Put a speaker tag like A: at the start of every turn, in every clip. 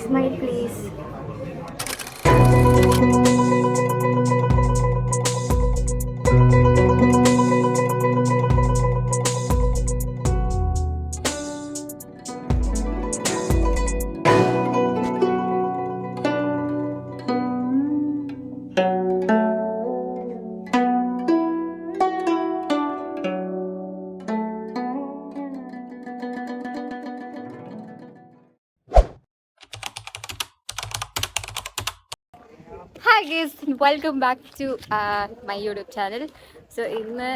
A: Smile, please. Hi guys, welcome back to my YouTube channel. So ഇന്ന്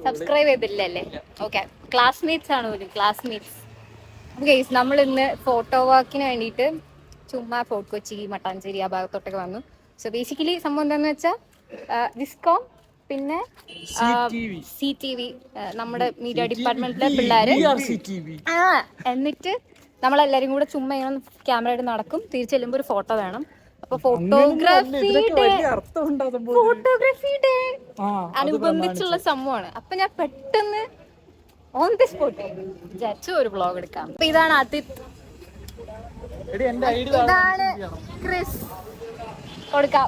A: subscribe ചെയ്തില്ലല്ലേ? Okay, classmates ആണ് പോലും, classmates. Guys, നമ്മൾ ഇന്ന് photo വാക്കിന് വേണ്ടിയിട്ട് ചുമ്മാ ഫോർട്ട് കൊച്ചി, മട്ടാഞ്ചേരി ആ ഭാഗത്തോട്ടൊക്കെ വന്നു. സോ ബേസിക്കലി സംഭവം എന്താണെന്ന് വെച്ചാൽ വിസ്കോം പിന്നെ CTV നമ്മുടെ മീഡിയ ഡിപ്പാർട്ട്മെന്റിലെ പിള്ളേർ എന്നിട്ട് നമ്മളെല്ലാരും കൂടെ ചുമ്മാ ഇങ്ങനെ ക്യാമറ ആയിട്ട് നടക്കും. തിരിച്ചു ചെല്ലുമ്പോൾ ഒരു ഫോട്ടോ വേണം. അപ്പൊ ഫോട്ടോഗ്രാഫിയുടെ അനുബന്ധിച്ചുള്ള സംഭവമാണ്. അപ്പൊ ഞാൻ പെട്ടെന്ന് ഓൺ ദി സ്പോട്ട് വിചാരിച്ചു ഒരു വ്ളോഗ് എടുക്കാം. അപ്പൊ ഇതാണ് ആദിത്, ഇതാണ് ക്രിസ്, കൊടുക്കാം.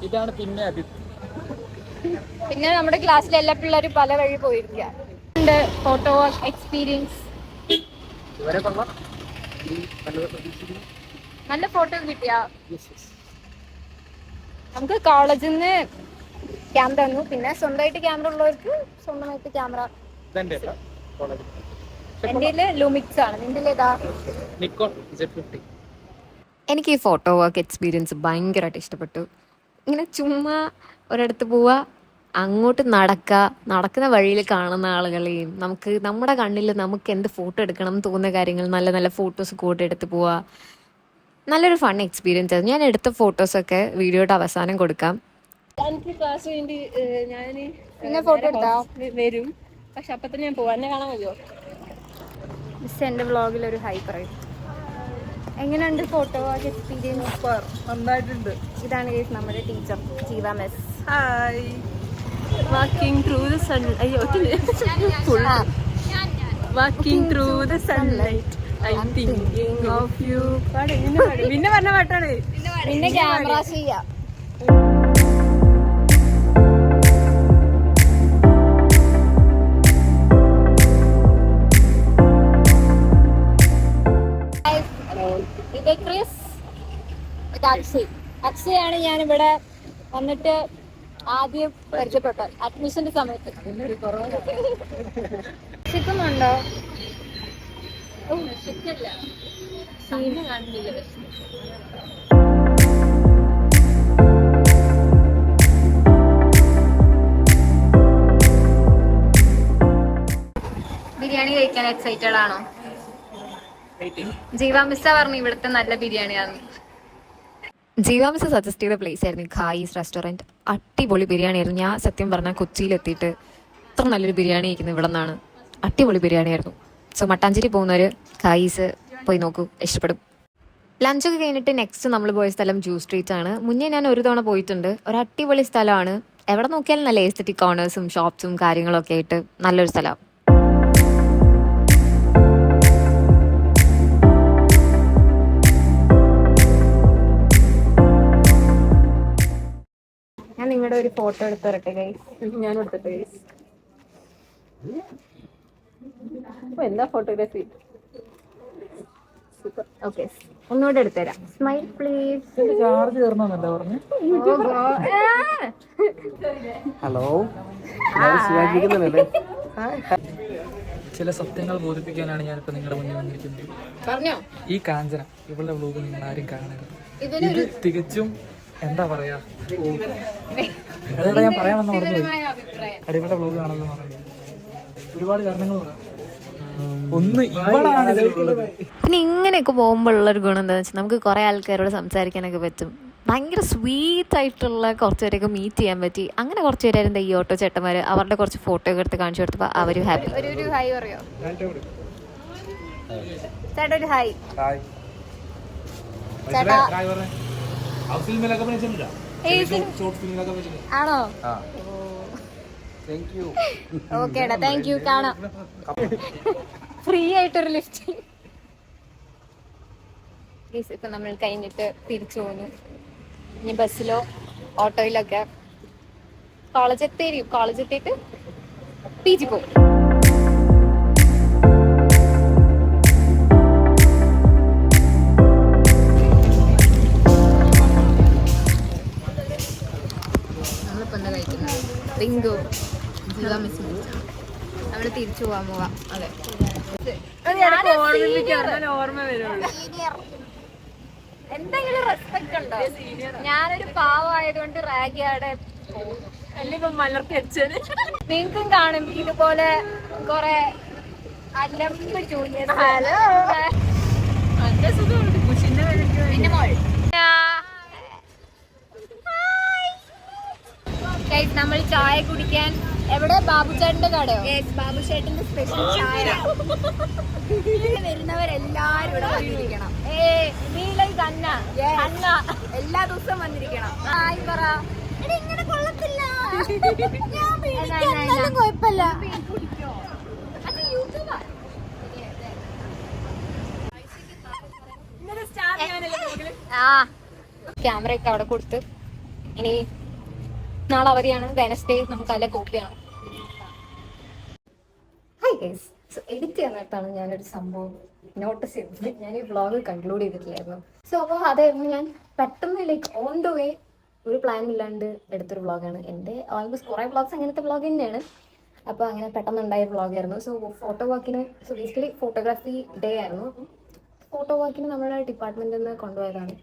A: പിന്നെ നമ്മുടെ ക്ലാസ്സിലെ എല്ലാ പിള്ളേരും പല വഴി പോയിരിക്കുക. ഫോട്ടോ എക്സ്പീരിയൻസ് നല്ല ഫോട്ടോ കിട്ടിയാ? നമുക്ക് കോളേജിൽ നിന്ന് ക്യാമറ തന്നു. പിന്നെ സ്വന്തമായിട്ട് ക്യാമറ ഉള്ളവർക്ക് സ്വന്തമായിട്ട് ക്യാമറ. എൻ്റെ ലൂമിക്സ് ആണ്. നിന്റെ ഏതാ?
B: എനിക്ക് ഈ ഫോട്ടോ വർക്ക് എക്സ്പീരിയൻസ് ഭയങ്കരമായിട്ട് ഇഷ്ടപ്പെട്ടു. ഇങ്ങനെ ചുമ്മാ ഒരിടത്ത് പോവുക, അങ്ങോട്ട് നടക്കുന്ന വഴിയിൽ കാണുന്ന ആളുകളെയും നമുക്ക് നമ്മുടെ കണ്ണിൽ നമുക്ക് എന്ത് ഫോട്ടോ എടുക്കണം എന്ന് തോന്നുന്ന കാര്യങ്ങൾ നല്ല നല്ല ഫോട്ടോസ് കൂടെ എടുത്ത് പോവുക. നല്ലൊരു ഫൺ എക്സ്പീരിയൻസ് ആയിരുന്നു. ഞാൻ എടുത്ത ഫോട്ടോസൊക്കെ വീഡിയോയുടെ അവസാനം കൊടുക്കാം.
A: പിന്നെ ഫോട്ടോ എടുത്താ
C: വരും, പക്ഷെ അപ്പൊ തന്നെ ഞാൻ പോവാ. എന്നെ കാണാൻ മതിയോ?
A: മിസ് എൻ്റെ വ്ളോഗിൽ ഒരു ഹൈ പറയും. എങ്ങനെയുണ്ട് ഫോട്ടോ എക്സ്പീരിയൻസ്?
C: നന്നായിട്ടുണ്ട്.
A: ഇതാണ് ഗൈസ് നമ്മുടെ teacher Jeeva miss.
C: Hi. Walking through the sun, അയ്യോ walking through the sunlight I am thinking of you. പിന്നെ പറഞ്ഞ പാട്ടാണ്.
A: പിന്നെ ക്യാമറ ചെയ്യാം. ഇത് ക്രിസ്, ഇത് അക്ഷയാണ്. ഞാനിവിടെ വന്നിട്ട് ആദ്യം പരിചയപ്പെട്ട അഡ്മിഷന്റെ സമയത്ത്. ശിക്കുന്നുണ്ടോ? ബിരിയാണി കഴിക്കാൻ എക്സൈറ്റഡ് ആണോ? ജീവ മിസ്സ പറഞ്ഞു ഇവിടുത്തെ നല്ല ബിരിയാണിയാണ്.
B: ജീവ മിസ് സജസ്റ്റ് ചെയ്ത പ്ലേസ് ആയിരുന്നു ഖായിസ് റെസ്റ്റോറൻറ്റ്. അടിപൊളി ബിരിയാണി ആയിരുന്നു. ഞാൻ സത്യം പറഞ്ഞാൽ കൊച്ചിയിലെത്തിയിട്ട് ഇത്ര നല്ലൊരു ബിരിയാണി കഴിക്കുന്നത് ഇവിടെ നിന്നാണ്. അടിപൊളി ബിരിയാണി ആയിരുന്നു. സോ മട്ടാഞ്ചേരി പോകുന്നവർ ഖായിസ് പോയി നോക്കൂ, ഇഷ്ടപ്പെടും. ലഞ്ചൊക്കെ കഴിഞ്ഞിട്ട് നെക്സ്റ്റ് നമ്മൾ പോയ സ്ഥലം ജ്യൂസ് സ്ട്രീറ്റ് ആണ്. മുന്നേ ഞാൻ ഒരു തവണ പോയിട്ടുണ്ട്. ഒരു അടിപൊളി സ്ഥലമാണ്. എവിടെ നോക്കിയാലും നല്ല എസ്തെറ്റിക് കോർണേഴ്സും ഷോപ്സും കാര്യങ്ങളൊക്കെ ആയിട്ട് നല്ലൊരു സ്ഥലമാണ്.
A: ഞാൻ നിങ്ങളുടെ ഒരു ഫോട്ടോ എടുത്ത് തരട്ടെ ഗൈസ്?
C: ഞാൻ എടുത്തിട്ട് എന്താ ഫോട്ടോഗ്രാഫി.
A: ഓക്കെ, ഒന്നുകൂടെ എടുത്തുതരാം. Smile please.
D: ഹലോ, ചില സത്യങ്ങൾ ബോധിപ്പിക്കാനാണ് ഞാനിപ്പോ നിങ്ങളുടെ മുന്നിൽ വന്നിരിക്കുന്നത്.
A: പറഞ്ഞോ?
D: ഈ കാഞ്ചന ഇവളുടെ വ്ലോഗ് നിങ്ങൾ ആരും കാണരുത്. ഇത് തികച്ചും എന്താ പറയാ, ഞാൻ പറയാൻ വന്ന പറഞ്ഞു അടിപൊളി വ്ലോഗ് കാണുമെന്ന് പറഞ്ഞു. ഒരുപാട് കാരണങ്ങൾ പറയാം. ഒന്ന് ഇവളാണ്.
B: പിന്നെ ഇങ്ങനെയൊക്കെ പോകുമ്പോൾ ഉള്ളൊരു ഗുണം എന്താണെന്ന് വെച്ചാൽ നമുക്ക് കുറേ ആൾക്കാരോട് സംസാരിക്കാനൊക്കെ പറ്റും. ഭയങ്കര സ്വീറ്റ് ആയിട്ടുള്ള കുറച്ച് പേരൊക്കെ മീറ്റ് ചെയ്യാൻ പറ്റി. അങ്ങനെ കുറച്ച് പേരായിരുന്നു ഈ ഓട്ടോ ചേട്ടന്മാർ. അവരുടെ കുറച്ച് ഫോട്ടോ ഒക്കെ എടുത്ത് കാണിച്ചു കൊടുത്തപ്പോൾ അവരും ഹാപ്പി.
A: ഒരു ഹായ് പറയോ ചേട്ടാ? ഒരു ഹായ് ചേട്ടാ. ആണോ? ഓക്കേടാ, താങ്ക് യു. കാണാം. ഫ്രീ ആയിട്ടൊരു ലിഫ്റ്റ്. ഗൈസ് ഇപ്പം നമ്മൾ കഴിഞ്ഞിട്ട് തിരിച്ചു പോന്നു. ഇനി ബസ്സിലോ ഓട്ടോയിലൊക്കെ കോളേജെത്തിയിട്ട് PG പോകും. നമ്മളിപ്പോൾ എന്താ കഴിക്കുന്നത്? ബിങ്കോ ജീവ മിസ് നമ്മൾ തിരിച്ചു പോവാൻ പോവാം. അതെ,
C: ഓർമ്മ വരുള്ളൂ.
A: എന്തെങ്കിലും റെസ്പെക്ട് ഉണ്ടോ? ഞാനൊരു പാവമായതുകൊണ്ട് റാഗിയാടെ
C: അല്ലിപ്പം മലർത്തി അടിച്ചത്.
A: നിങ്ങൾക്കും കാണും ഇതുപോലെ കൊറേ അലമ്പ് ജൂനിയർ.
C: നല്ല സുഖമുണ്ട് കുശിന്റെ
A: പിന്നെ മോൾ നമ്മൾ ചായ കുടിക്കാൻ എവിടെ? ബാബുചേട്ടന്റെ കടയോ? ബാബുചേട്ടന്റെ സ്പെഷ്യൽ ചായ. വരുന്നവരെല്ലാരും ഇവിടെ വന്നിരിക്കണം. എല്ലാ ദിവസവും വന്നിരിക്കണം. ഹായ് പറ. ഇങ്ങനെ കൊള്ളത്തില്ല. കുഴപ്പമില്ല. ക്യാമറ ഒക്കെ അവിടെ കൊടുത്ത് ഇനി നാളെ അവധിയാണ്. വെനസ്ഡേ നമുക്ക് നല്ല കോപ്പിയാണ്. ഹായ് ഗൈസ്, സോ എഡിറ്റ് ചെയ്യാനായിട്ടാണ് ഞാനൊരു സംഭവം നോട്ടീസ് ചെയ്തത്. ഞാൻ ഈ വ്ളോഗ് കൺക്ലൂഡ് ചെയ്തിട്ടില്ലായിരുന്നു. സോ അപ്പോൾ അതായിരുന്നു ഞാൻ പെട്ടെന്ന് ലൈക്ക് ഓൺ ദ വേ ഒരു പ്ലാൻ ഇല്ലാണ്ട് എടുത്തൊരു വ്ളോഗാണ്. എൻ്റെ ഓൾമോസ്റ്റ് കുറേ വ്ളോഗ്സ് അങ്ങനത്തെ വ്ളോഗ് തന്നെയാണ്. അപ്പോൾ അങ്ങനെ പെട്ടെന്ന് ഉണ്ടായ വ്ളോഗായിരുന്നു. സോ ഫോട്ടോ വർക്കിന് ബേസിക്കലി ഫോട്ടോഗ്രാഫി ഡേ ആയിരുന്നു. ഫോട്ടോ വർക്കിന് നമ്മുടെ ഡിപ്പാർട്ട്മെൻറ്റിൽ നിന്ന് കൊണ്ടുപോയതാണ്.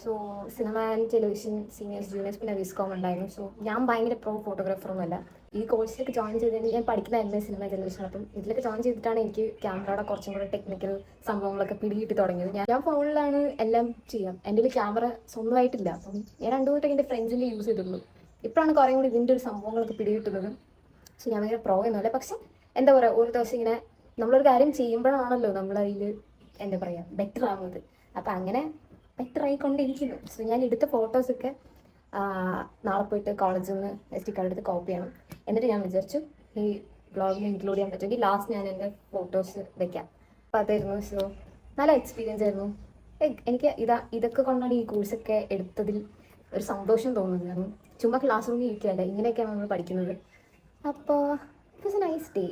A: So cinema and television seniors juniors പിന്നെ വിസ്കോം ഉണ്ടായിരുന്നു. സോ ഞാൻ ഭയങ്കര പ്രോ ഫോട്ടോഗ്രാഫറൊന്നുമല്ല. ഈ കോഴ്സിലേക്ക് ജോയിൻ ചെയ്തതിന് ഞാൻ പഠിക്കുന്ന സിനിമ ടെലിവിഷൻ. അപ്പം ഇതിലൊക്കെ ജോയിൻ ചെയ്തിട്ടാണ് എനിക്ക് ക്യാമറയുടെ കുറച്ചും കൂടെ ടെക്നിക്കൽ സംഭവങ്ങളൊക്കെ പിടികിട്ടി തുടങ്ങിയത്. ഞാൻ ഫോണിലാണ് എല്ലാം ചെയ്യാം. എൻ്റെ ഒരു ക്യാമറ സ്വന്തമായിട്ടില്ല. അപ്പം ഞാൻ 2 വട്ടം എൻ്റെ ഫ്രണ്ട്സിൻ്റെ യൂസ് ചെയ്തിട്ടുള്ളൂ. ഇപ്പോഴാണ് കുറേ കൂടി ഇതിൻ്റെ ഒരു സംഭവങ്ങളൊക്കെ പിടികിട്ടുന്നത്. സോ ഞാൻ ഭയങ്കര പ്രോ എന്നല്ല. പക്ഷെ എന്താ പറയുക, ഒരു ദിവസം ഇങ്ങനെ നമ്മളൊരു കാര്യം ചെയ്യുമ്പോഴാണല്ലോ നമ്മളതിൽ എന്താ പറയുക ബെറ്റർ ആവുന്നത്. അപ്പം അങ്ങനെ ബെറ്റർ ആയിക്കൊണ്ടിരിക്കുന്നു. സോ ഞാൻ എടുത്ത ഫോട്ടോസൊക്കെ നാളെ പോയിട്ട് കോളേജിൽ നിന്ന് SD കാർഡ് എടുത്ത് കോപ്പി ചെയ്യണം. എന്നിട്ട് ഞാൻ വിചാരിച്ചു ഈ ബ്ലോഗിൽ ഇൻക്ലൂഡ് ചെയ്യാൻ പറ്റുമെങ്കിൽ ലാസ്റ്റ് ഞാൻ എൻ്റെ ഫോട്ടോസ് വെക്കാം. അപ്പോൾ അതായിരുന്നു. സോ നല്ല എക്സ്പീരിയൻസ് ആയിരുന്നു. എനിക്ക് ഇതൊക്കെ കൊണ്ടാണ് ഈ കോഴ്സൊക്കെ എടുത്തതിൽ ഒരു സന്തോഷം തോന്നുന്നത്. ചുമ്മാ ക്ലാസ് റൂമിൽ ഇരിക്കുകയല്ല, ഇങ്ങനെയൊക്കെയാണ് നമ്മൾ പഠിക്കുന്നത്. അപ്പോൾ it was A nice day.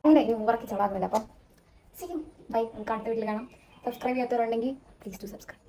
A: അങ്ങനെ ഇനി മുമ്പറൊക്കെ ചളാകുന്നില്ല. അപ്പം ബൈ. നമുക്ക് അടുത്ത വീട്ടിൽ കാണാം. സബ്സ്ക്രൈബ് ചെയ്യാത്തവരുണ്ടെങ്കിൽ പ്ലീസ് ടു സബ്സ്ക്രൈബ്.